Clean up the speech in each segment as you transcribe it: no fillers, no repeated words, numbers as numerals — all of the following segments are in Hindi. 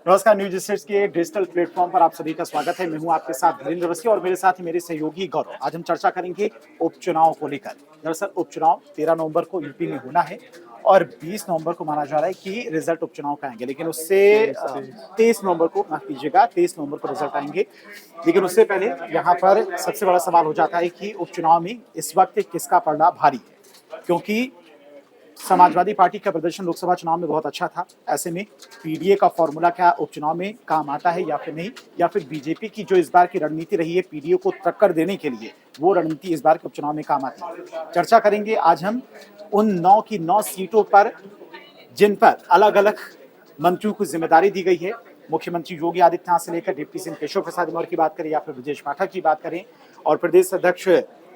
नमस्कार, न्यूज स्टेट्स के डिजिटल प्लेटफॉर्म पर आप सभी का स्वागत है। मैं हूं आपके साथ धीरेन्द्र अवस्थी और मेरे साथ ही मेरे सहयोगी गौरव। आज हम चर्चा करेंगे उपचुनाव को लेकर। दरअसल उपचुनाव 13 नवंबर को यूपी में होना है और 20 नवंबर को माना जा रहा है कि रिजल्ट उपचुनाव का आएंगे, लेकिन उससे 23 नवंबर को, माफ कीजिएगा, 23 नवंबर को रिजल्ट आएंगे। लेकिन उससे पहले यहाँ पर सबसे बड़ा सवाल हो जाता है कि उपचुनाव में इस वक्त किसका पलड़ा भारी है, क्योंकि समाजवादी पार्टी का प्रदर्शन लोकसभा चुनाव में बहुत अच्छा था। ऐसे में पीडीए का फॉर्मूला क्या उपचुनाव में काम आता है या फिर नहीं, या फिर बीजेपी की जो इस बार की रणनीति रही है पीडीए को टक्कर देने के लिए, वो रणनीति इस बार के उपचुनाव में काम आती है। चर्चा करेंगे आज हम उन 9 की 9 सीटों पर जिन पर अलग अलग मंत्रियों को जिम्मेदारी दी गई है। मुख्यमंत्री योगी आदित्यनाथ से लेकर डिप्टी सीएम केशव प्रसाद मौर्य की बात करें या फिर ब्रजेश पाठक की बात करें और प्रदेश अध्यक्ष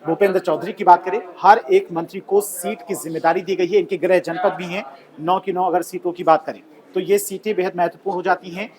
भूपेंद्र चौधरी की बात करें, हर एक मंत्री को सीट की जिम्मेदारी दी गई है। इनके गृह जनपद भी हैं 9 की 9। अगर सीटों की बात करें तो ये सीटें बेहद महत्वपूर्ण हो जाती हैं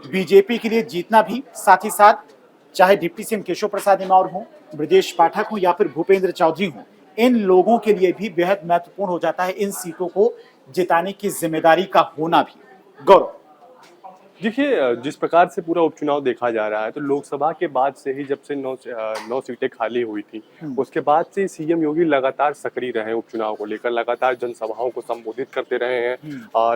बीजेपी के लिए जीतना भी, साथ ही साथ चाहे डिप्टी सीएम केशव प्रसाद मौर्य हों, ब्रजेश पाठक हों या फिर भूपेंद्र चौधरी हों, इन लोगों के लिए भी बेहद महत्वपूर्ण हो जाता है इन सीटों को जिताने की जिम्मेदारी का होना भी। गौरव, देखिए, जिस प्रकार से पूरा उपचुनाव देखा जा रहा है तो लोकसभा के बाद से ही, जब से 9 सीटें खाली हुई थी, उसके बाद से सीएम योगी लगातार सक्रिय रहे हैं उपचुनाव को लेकर। लगातार जनसभाओं को संबोधित करते रहे हैं,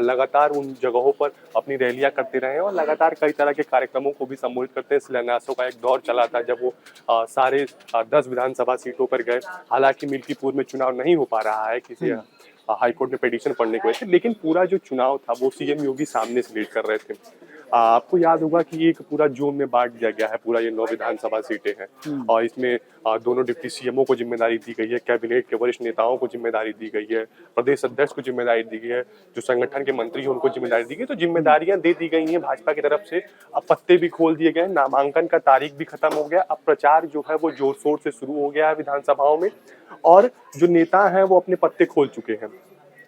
लगातार उन जगहों पर अपनी रैलियां करते रहे हैं और लगातार कई तरह के कार्यक्रमों को भी संबोधित करते हैं। शिलान्यासों का एक दौर चला था जब वो सारे 10 विधानसभा सीटों पर गए। हालांकि मिल्कीपुर में चुनाव नहीं हो पा रहा है किसी हाईकोर्ट में पिटीशन पढ़ने की वजह से, लेकिन पूरा जो चुनाव था वो सीएम योगी सामने से लीड कर रहे थे। आपको याद होगा कि एक पूरा जोन में बांट दिया गया है, पूरा ये 9 विधानसभा सीटें हैं और इसमें दोनों डिप्टी सीएमओ को जिम्मेदारी दी गई है, कैबिनेट के वरिष्ठ नेताओं को जिम्मेदारी दी गई है, प्रदेश अध्यक्ष को जिम्मेदारी दी गई है, जो संगठन के मंत्री हैं उनको जिम्मेदारी दी गई। तो जिम्मेदारियां दे दी गई हैं भाजपा की तरफ से। अब पत्ते भी खोल दिए गए, नामांकन का तारीख भी खत्म हो गया। अब प्रचार जो है वो जोर शोर से शुरू हो गया है विधानसभाओं में और जो नेता हैं वो अपने पत्ते खोल चुके हैं।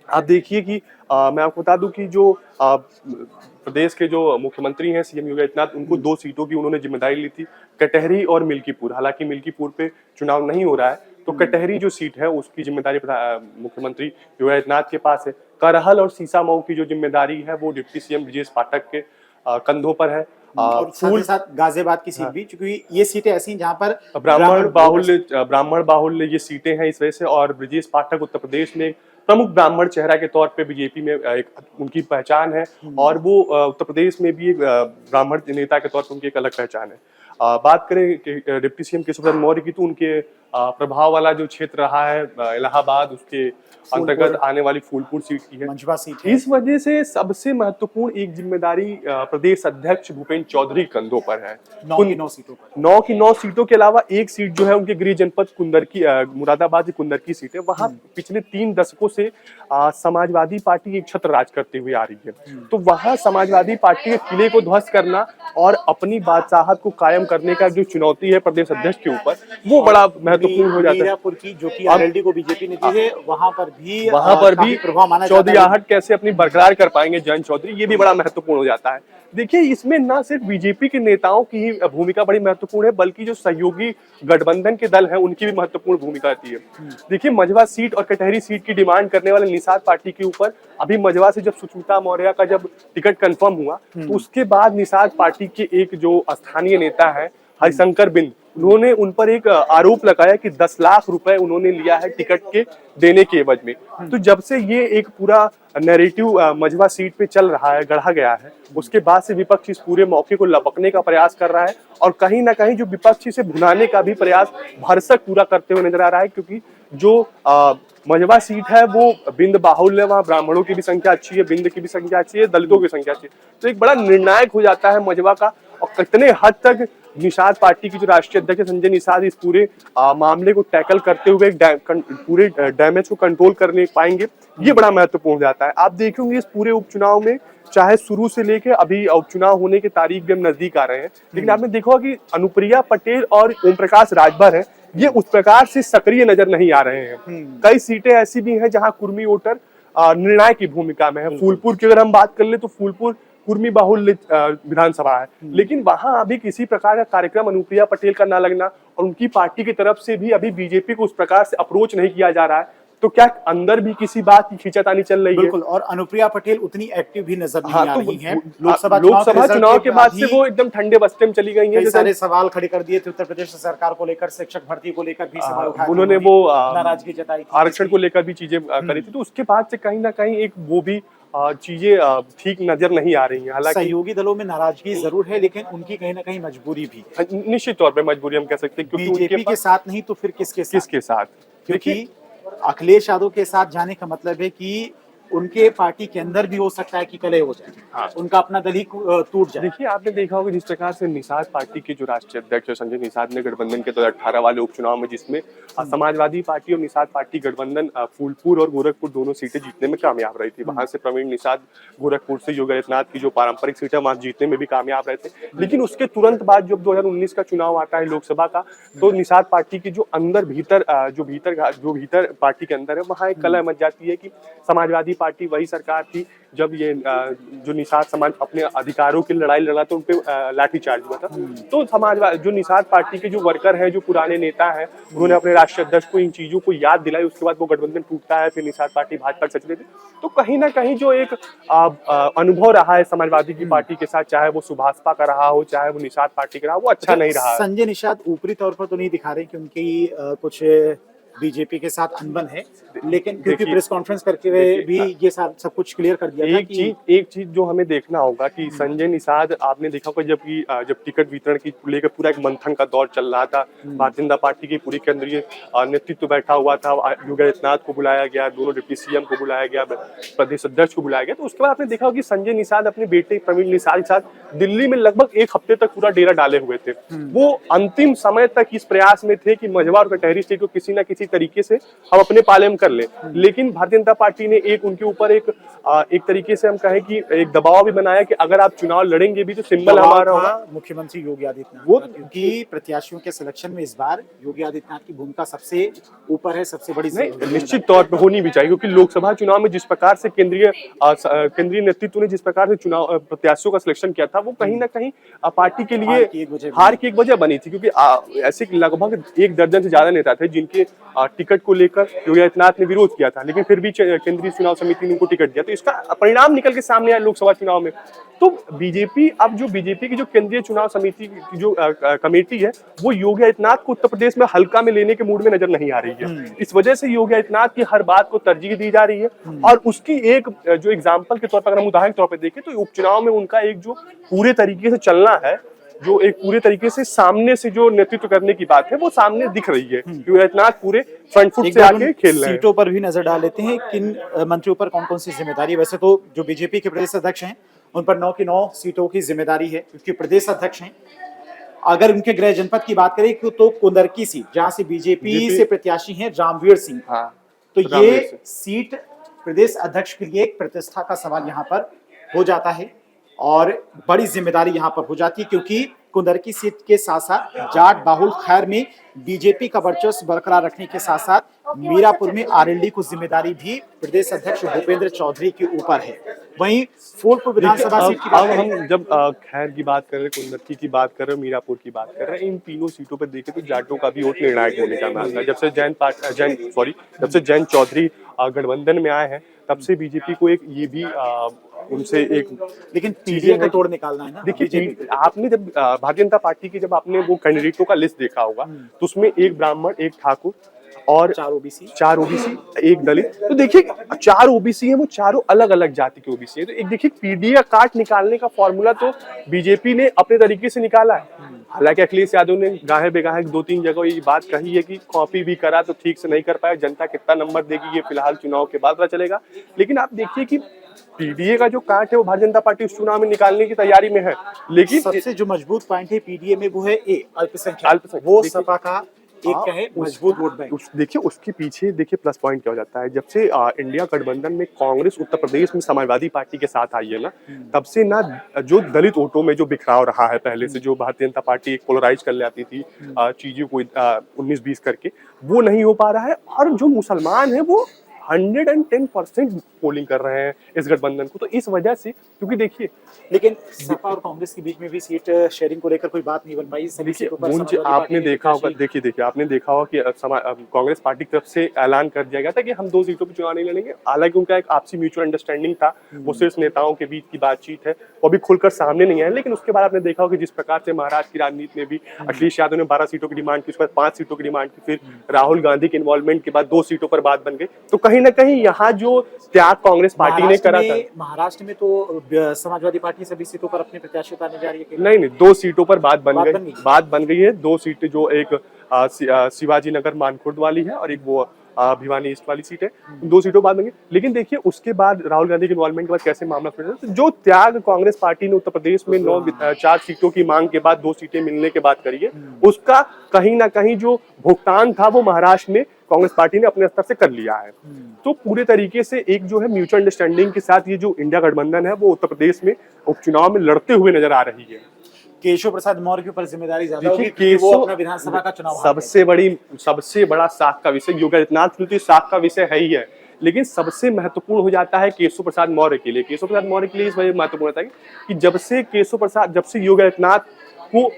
आप देखिए कि मैं आपको बता दूं कि जो प्रदेश के जो मुख्यमंत्री हैं सीएम योगी आदित्यनाथ, उनको 2 सीटों की उन्होंने जिम्मेदारी ली थी, कटहरी और मिल्कीपुर। हालांकि मिल्कीपुर पे चुनाव नहीं हो रहा है तो कटहरी जो सीट है उसकी जिम्मेदारी मुख्यमंत्री योगी आदित्यनाथ के पास है। करहल और सीसामऊ की जो जिम्मेदारी है वो डिप्टी सीएम ब्रजेश पाठक के कंधों पर है। और साथ ही साथ गाजियाबाद की सीट भी, क्योंकि ये सीटें ऐसी हैं जहां पर ब्राह्मण बाहुल्य ये सीटें हैं इस वजह से। और ब्रजेश पाठक उत्तर प्रदेश में प्रमुख ब्राह्मण चेहरा के तौर पे बीजेपी में एक उनकी पहचान है और वो उत्तर प्रदेश में भी एक ब्राह्मण नेता के तौर पे उनकी एक अलग पहचान है। बात करें डिप्टी सीएम केशव प्रसाद मौर्य की तो उनके प्रभाव वाला जो क्षेत्र रहा है इलाहाबाद, उसके अंतर्गत आने वाली फूलपुर सीट की है, मंझवा सीट है। इस वजह से सबसे महत्वपूर्ण एक जिम्मेदारी प्रदेश अध्यक्ष भूपेंद्र चौधरी कंधों पर है। 9 की 9 सीटों पर, 9 की 9 सीटों के अलावा एक सीट जो है उनके गृह जनपद कुंदरकी, मुरादाबाद की कुंदरकी सीट है। वहां पिछले 3 दशकों से समाजवादी पार्टी एक छत्र राज करते हुए आ रही है। तो वहां समाजवादी पार्टी के किले को ध्वस्त करना और अपनी बादशाहत को कायम करने का जो चुनौती है प्रदेश अध्यक्ष के ऊपर, वो बड़ा महत्वपूर्ण हो जाता है। मीरापुर की जो कि आरएलडी को बीजेपी ने दी है, वहां पर भी प्रभाव माना जाता है। चौधरीयाहट कैसे अपनी बरकरार कर पाएंगे जयंत चौधरी, ये भी बड़ा महत्वपूर्ण हो जाता है। देखिए, इसमें ना सिर्फ बीजेपी के नेताओं की ही भूमिका बड़ी महत्वपूर्ण है, बल्कि जो सहयोगी गठबंधन के दल हैं उनकी भी महत्वपूर्ण भूमिका रहती है। देखिए, मझवा सीट और कटहरी सीट की डिमांड करने वाले निषाद पार्टी के ऊपर अभी मझवा से जब सुष्मिता मौर्य का जब टिकट कंफर्म हुआ तो उसके बाद निषाद पार्टी के एक जो स्थानीय नेता है हरिशंकर बिंद, उन्होंने उन पर एक आरोप लगाया कि 10 लाख रुपए उन्होंने लिया है टिकट के देने के एवज में। तो जब से ये एक पूरा नैरेटिव मझवा सीट पे चल रहा है, गढ़ा गया है, उसके बाद से विपक्ष इस पूरे मौके को लपकने का प्रयास कर रहा है और कहीं ना कहीं जो विपक्ष इसे भुनाने का भी प्रयास भरसक पूरा करते हुए नजर आ रहा है। क्योंकि जो मझवा सीट है वो बिंद बाहुल्य, वहाँ ब्राह्मणों की भी संख्या अच्छी है, बिंद की भी संख्या अच्छी है, दलितों की संख्या अच्छी है। तो एक बड़ा निर्णायक हो जाता है मझवा का। और कितने हद तक निषाद पार्टी की जो राष्ट्रीय अध्यक्ष संजय निषाद इस पूरे मामले को टैकल करते हुए पूरे डैमेज को कंट्रोल करने पाएंगे, ये बड़ा महत्वपूर्ण हो जाता है। आप देखेंगे इस पूरे उपचुनाव में, चाहे शुरू से लेके अभी उपचुनाव होने की तारीख भी हम नजदीक आ रहे हैं, लेकिन आपने देखा कि अनुप्रिया पटेल और ओम प्रकाश राजभर है, ये उस प्रकार से सक्रिय नजर नहीं आ रहे हैं। कई सीटें ऐसी भी हैं जहां कुर्मी वोटर निर्णायक की भूमिका में है। फूलपुर की अगर हम बात कर ले तो फूलपुर कुर्मी बाहुल्य विधानसभा है, लेकिन वहां अभी किसी प्रकार का कार्यक्रम अनुप्रिया पटेल का ना लगना और उनकी पार्टी की तरफ से भी अभी बीजेपी को उस प्रकार से अप्रोच नहीं किया जा रहा है, तो क्या अंदर भी किसी बात की खींचातानी चल रही है? बिल्कुल। और अनुप्रिया पटेल उतनी एक्टिव भी नजर नहीं हाँ, आ तो रही हैं। लोकसभा रिजल्ट चुनाव के बाद से ही वो एकदम ठंडे बस्ते में चली गई हैं। कई जैसे सारे सवाल खड़े कर दिए थे उत्तर प्रदेश सरकार को लेकर, शिक्षक भर्ती को लेकर भी सवाल उठाए थे उन्होंने वो नाराजगी जताई थी आरक्षण को लेकर भी चीजें करी थी, तो उसके बाद से कहीं ना कहीं एक वो भी चीजें ठीक नजर नहीं आ रही हैं। हालांकि सहयोगी दलों में नाराजगी जरूर है, लेकिन उनकी कहीं ना कहीं मजबूरी भी है। निश्चित तौर पे मजबूरी हम कह सकते हैं, क्योंकि बीजेपी के साथ नहीं तो फिर किसके साथ? किसके साथ? क्योंकि अखिलेश यादव के साथ जाने का मतलब है कि उनके पार्टी के अंदर भी हो सकता है कि कलह हो जाए, हाँ। उनका अपना दल ही टूट जाए। देखिए, आपने देखा होगा जिस प्रकार से निषाद पार्टी के जो राष्ट्रीय अध्यक्ष संजय निषाद ने गठबंधन के 2018 वाले उपचुनाव में, जिसमें समाजवादी पार्टी और निषाद पार्टी गठबंधन फूलपुर और गोरखपुर दोनों सीटें जीतने में कामयाब रही थी। वहां से प्रवीण निषाद गोरखपुर से योगी आदित्यनाथ की जो पारंपरिक सीटें वहां जीतने में भी कामयाब रहे थे। लेकिन उसके तुरंत बाद जब 2019 का चुनाव आता है लोकसभा का, तो निषाद पार्टी की जो अंदर भीतर पार्टी के अंदर है, वहां एक कलह मच जाती है कि समाजवादी पार्टी वही सरकार थी जब ये जो निषाद समाज अपने अधिकारों की लड़ाई लड़ा तो उनपे लाठीचार्ज हुआ था। तो समाजवादी जो निषाद पार्टी के जो वर्कर हैं, जो पुराने नेता हैं, उन्होंने अपने राष्ट्रीय अध्यक्ष को इन चीजों को याद दिलाई। उसके बाद वो गठबंधन टूटता है, फिर निषाद पार्टी भाजपा से चली थी। तो कहीं ना कहीं जो एक अनुभव रहा है समाजवादी की पार्टी के साथ, चाहे वो सुभाषपा का रहा हो, चाहे वो निषाद पार्टी का रहा, वो अच्छा नहीं रहा। संजय निषाद ऊपरी तौर पर तो नहीं दिखा रहे कि उनकी कुछ बीजेपी के साथ अनबन है, लेकिन क्योंकि प्रेस कॉन्फ्रेंस करके भी ये सब कुछ क्लियर कर दिया था कि एक चीज जो हमें देखना होगा कि संजय निषाद, आपने देखा होगा जब टिकट वितरण की लेकर पूरा एक मंथन का दौर चल रहा था, भारतीय जनता पार्टी की पूरी केंद्रीय नेतृत्व बैठा हुआ था, योगी आदित्यनाथ को बुलाया गया, दोनों डिप्टी सीएम को बुलाया गया, प्रदेश अध्यक्ष को बुलाया गया। तो उसके बाद आपने देखा होगा कि संजय निषाद अपने बेटे प्रवीण निषाद के साथ दिल्ली में लगभग एक हफ्ते तक पूरा डेरा डाले हुए थे। वो अंतिम समय तक इस प्रयास में थे कि मझवा और कटहरी सीट को किसी न किसी तरीके से हम अपने पाले में कर ले। लेकिन भारतीय जनता पार्टी ने उनके ऊपर एक तरीके से हम कहें कि एक दबाव भी बनाया कि अगर आप चुनाव लड़ेंगे भी तो सिंबल हमारा होगा। मुख्यमंत्री योगी आदित्यनाथ वो क्योंकि प्रत्याशियों के सिलेक्शन में इस बार योगी आदित्यनाथ की भूमिका सबसे ऊपर है, सबसे बड़ी। निश्चित तौर पर होनी भी चाहिए, क्योंकि लोकसभा चुनाव में जिस प्रकार से केंद्रीय नेतृत्व ने जिस प्रकार से चुनाव प्रत्याशियों का सिलेक्शन किया था, वो कहीं ना कहीं पार्टी के लिए हार की एक वजह बनी थी। क्योंकि ऐसे लगभग 1 दर्जन से ज्यादा नेता थे जिनके टिकट को लेकर योगी आदित्यनाथ ने विरोध किया था, लेकिन फिर भी केंद्रीय चुनाव समिति ने उनको टिकट दिया। तो इसका परिणाम निकल के सामने आया लोकसभा चुनाव में। तो बीजेपी की जो केंद्रीय चुनाव समिति की जो कमेटी है, वो योगी आदित्यनाथ को उत्तर प्रदेश में हल्का में लेने के मूड में नजर नहीं आ रही है। इस वजह से योगी आदित्यनाथ की हर बात को तरजीह दी जा रही है। और उसकी एक जो एग्जाम्पल के तौर पर, अगर हम उदाहरण के तौर पर देखें, तो उपचुनाव में उनका एक जो पूरे तरीके से चलना है, जो एक पूरे तरीके से सामने से जो नेतृत्व करने की बात है, वो सामने दिख रही है। योगी आदित्यनाथ पूरे फ्रंट फुट से आके खेल रहे हैं। सीटों पर भी नजर डाल लेते हैं, किन मंत्रियों पर कौन कौन सी जिम्मेदारी है। वैसे तो जो बीजेपी के प्रदेश अध्यक्ष हैं, उन पर 9 की 9 सीटों की जिम्मेदारी है, क्योंकि प्रदेश अध्यक्ष हैं। अगर उनके गृह जनपद की बात करें तो कुंदरकी सीट, जहां से बीजेपी से प्रत्याशी हैं रामवीर सिंह, तो ये सीट प्रदेश अध्यक्ष के लिए एक प्रतिष्ठा का सवाल यहाँ पर हो जाता है और बड़ी जिम्मेदारी यहाँ पर हो जाती है, क्योंकि कुंदरकी सीट के साथ साथ जाट बाहुल खैर में बीजेपी का वर्चस्व बरकरार रखने के साथ साथ मीरापुर में आरएलडी को जिम्मेदारी भी प्रदेश अध्यक्ष भूपेंद्र चौधरी के ऊपर है। वहीं फूलपुर विधानसभा सीट की बात हम जब खैर की बात कर रहे हैं, कुंदरकी की बात कर रहे हैं, मीरापुर की बात कर रहे हैं, इन तीनों सीटों पर देखें तो जाटों का भी वोट निर्णायक होने का मामला है। जब से जैन चौधरी गठबंधन में आए हैं, तब से बीजेपी को उनसे एक, लेकिन पीडीए का तोड़ निकालना है ना। देखिए, आपने जब भारतीय जनता पार्टी की जब आपने वो कैंडिडेटों का लिस्ट देखा होगा, तो उसमें एक ब्राह्मण, एक ठाकुर और 4 ओबीसी, एक दलित। तो देखिए 4 ओबीसी है, वो चारों अलग अलग जाति के ओबीसी है। तो एक देखिए पीडीए का काट निकालने का फॉर्मूला तो बीजेपी ने अपने तरीके से निकाला है। हालांकि अखिलेश यादव ने गाहे बेगाहे 2-3 जगह ये बात कही है कि कॉपी भी करा तो ठीक से नहीं कर पाया, जनता कितना नंबर देगी ये फिलहाल चुनाव के बाद पता चलेगा। लेकिन आप देखिए कि पीडीए का जो काट है वो भारतीय जनता पार्टी उस चुनाव में निकालने की तैयारी में है। लेकिन सबसे जो मजबूत पॉइंट है पीडीए में वो है अल्पसंख्यक, वो सपा का एक कहे मजबूत वोट बैंक। देखिए उसके पीछे देखिए प्लस पॉइंट क्या हो जाता है। जब से इंडिया गठबंधन में कांग्रेस उत्तर प्रदेश में समाजवादी पार्टी के साथ आई है ना, तब से ना जो दलित वोटों में जो बिखराव रहा है, पहले से जो भारतीय जनता पार्टी एक पोलराइज कर लेती थी चीजों को 19-20 करके, वो नहीं हो पा रहा है। और जो मुसलमान है वो 110% पोलिंग कर रहे हैं इस गठबंधन को। तो इस वजह से, क्योंकि देखिए लेकिन सपा और कांग्रेस के बीच में भी सीट शेयरिंग को लेकर कोई बात नहीं बन पाई। सभी देखिए सीटों पर गुंज समाजवादी आपने पार्टी ने देखा होगा, प्रत्याशी- देखिए आपने देखा होगा कि कांग्रेस पार्टी की तरफ से ऐलान कर दिया गया था कि हम 2 सीटों पर चुनाव नहीं लड़ेंगे। हालांकि उनका एक आपसी म्यूचुअल अंडरस्टैंडिंग था, वो सिर्फ नेताओं के बीच की बातचीत है, वो भी खुलकर सामने नहीं आया। लेकिन उसके बाद आपने देखा होगा कि जिस प्रकार से महाराष्ट्र की राजनीति में भी अखिलेश यादव ने 12 सीटों की डिमांड की, उसके बाद 5 सीटों की डिमांड की, फिर राहुल गांधी के इन्वॉल्वमेंट के बाद 2 सीटों पर बात बन गई। तो कहीं ना कहीं यहाँ जो त्याग कांग्रेस पार्टी ने करा था, महाराष्ट्र में तो समाजवादी पार्टी सभी सीटों पर अपने प्रत्याशी उतारने जा रही है। नहीं 2 सीटों पर बात बन बात गई, बन गई। बात बन गई है। 2 सीटें, जो एक शिवाजी नगर मानखुर्द वाली है और एक वो भिवानी ईस्ट वाली सीट है, 2 सीटों बाद बन गई। लेकिन देखिए उसके बाद राहुल गांधी के इन्वॉल्वमेंट के बाद कैसे मामला सुलझा। तो जो त्याग कांग्रेस पार्टी ने उत्तर प्रदेश में 4 सीटों की मांग के बाद 2 सीटें मिलने के बाद करी है, उसका कहीं ना कहीं जो भुगतान था वो महाराष्ट्र में कांग्रेस पार्टी ने अपने स्तर से कर लिया है। तो पूरे तरीके से एक जो है म्यूचुअल अंडरस्टैंडिंग के साथ ये जो इंडिया गठबंधन है वो उत्तर प्रदेश में उपचुनाव में लड़ते हुए नजर आ रही है। केशव प्रसाद मौर्य के ऊपर जिम्मेदारी ज्यादा होगी देखिए क्योंकि वो केशव अपना विधानसभा का चुनाव हार सबसे बड़ा साख का विषय योगी आदित्यनाथ के लिए तो ये साख का विषय है ही है, लेकिन सबसे महत्वपूर्ण हो जाता है केशव प्रसाद मौर्य के लिए। केशव प्रसाद मौर्य के लिए इस वजह महत्वपूर्ण होता है कि जब से योगी आदित्यनाथ को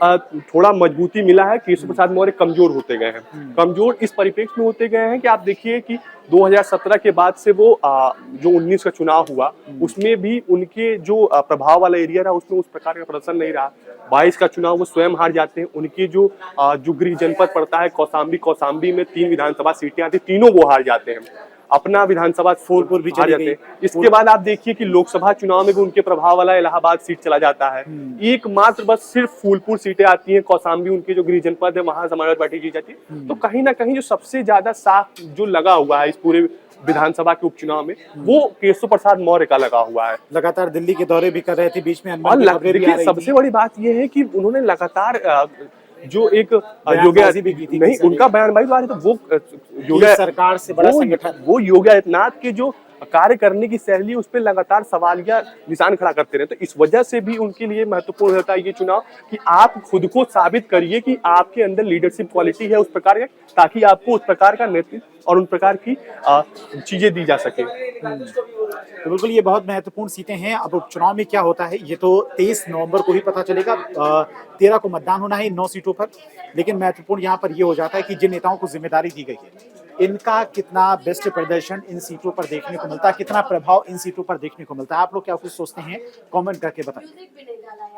थोड़ा मजबूती मिला है, केशव प्रसाद मौर्य कमजोर होते गए हैं। कमजोर इस परिप्रेक्ष्य में होते गए हैं कि आप देखिए कि 2017 के बाद से वो जो 19 का चुनाव हुआ उसमें भी उनके जो प्रभाव वाला एरिया रहा उसमें उस प्रकार का प्रदर्शन नहीं रहा। 22 का चुनाव वो स्वयं हार जाते हैं। उनके जो गृह जनपद पड़ता है कौशाम्बी में 3 विधानसभा सीटें आती, तीनों वो हार जाते हैं। अपना विधानसभा फूलपुर भी हार जाते हैं। इसके बाद आप देखिए कि लोकसभा चुनाव में भी उनके प्रभाव वाला इलाहाबाद सीट चला जाता है। एकमात्र बस सिर्फ फूलपुर सीटें आती हैं, कौशाम्बी उनके जो गृह जनपद है वहां समाजवादी पार्टी जीत जाती है। तो कहीं ना कहीं जो सबसे ज्यादा साफ जो लगा हुआ है इस पूरे विधानसभा के उपचुनाव में वो केशव प्रसाद मौर्य का लगा हुआ है। लगातार दिल्ली के दौरे भी कर रहे थे, बीच में और देखिए सबसे बड़ी बात यह है कि उन्होंने लगातार जो एक बयानबाजी भी की थी नहीं उनका बयानबाजी तो आ रही, तो वो योगी सरकार से बड़ा संगठन, वो योगी आदित्यनाथ के जो कार्य करने की शैली उस पर लगातार सवालिया निशान खड़ा करते रहे। तो इस वजह से भी उनके लिए महत्वपूर्ण होता है ये चुनाव कि आप खुद को साबित करिए कि आपके अंदर लीडरशिप क्वालिटी है उस प्रकार का, ताकि आपको उस प्रकार का नेतृत्व और उन प्रकार की चीजें दी जा सके। तो बिल्कुल ये बहुत महत्वपूर्ण सीटें हैं। अब उपचुनाव में क्या होता है ये तो 23 नवंबर को ही पता चलेगा। 13 को मतदान होना है 9 सीटों पर। लेकिन महत्वपूर्ण यहाँ पर ये हो जाता है कि जिन नेताओं को जिम्मेदारी दी गई है इनका कितना बेस्ट प्रदर्शन इन सीटों पर देखने को मिलता है, कितना प्रभाव इन सीटों पर देखने को मिलता है। आप लोग क्या कुछ सोचते हैं कमेंट करके बताइए।